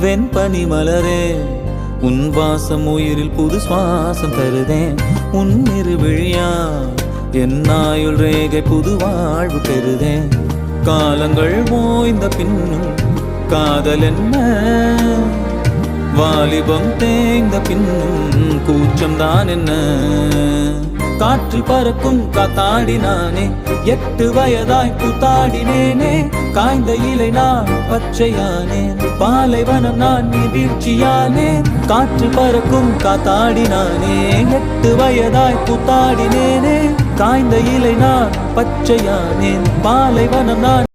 வெண்பனி மலரே உன் வாசம் உயிரில் புது சுவாசம் தருதேன். உன் இருவிழியா என் ஆயுள் ரேகை புது வாழ்வு பெறுதேன். காலங்கள் ஓய்ந்த பின்னும் காதல் என்ன, வாலிபம் தேய்ந்த பின்னும் கூச்சம் தான் என்ன. காற்றில் பறக்கும் காத்தாடினானே, 8 வயதாய் கூத்தாடினேனே. காய்ந்த இலை நான் பச்சையானேன், பாலைவனம் நான் நீர்வீழ்ச்சியானேன். காற்றில் பறக்கும் காத்தாடினானே, 8 வயதாய் கூத்தாடினேனே. காய்ந்த இலை நான் பச்சையானேன், பாலைவனம் நான்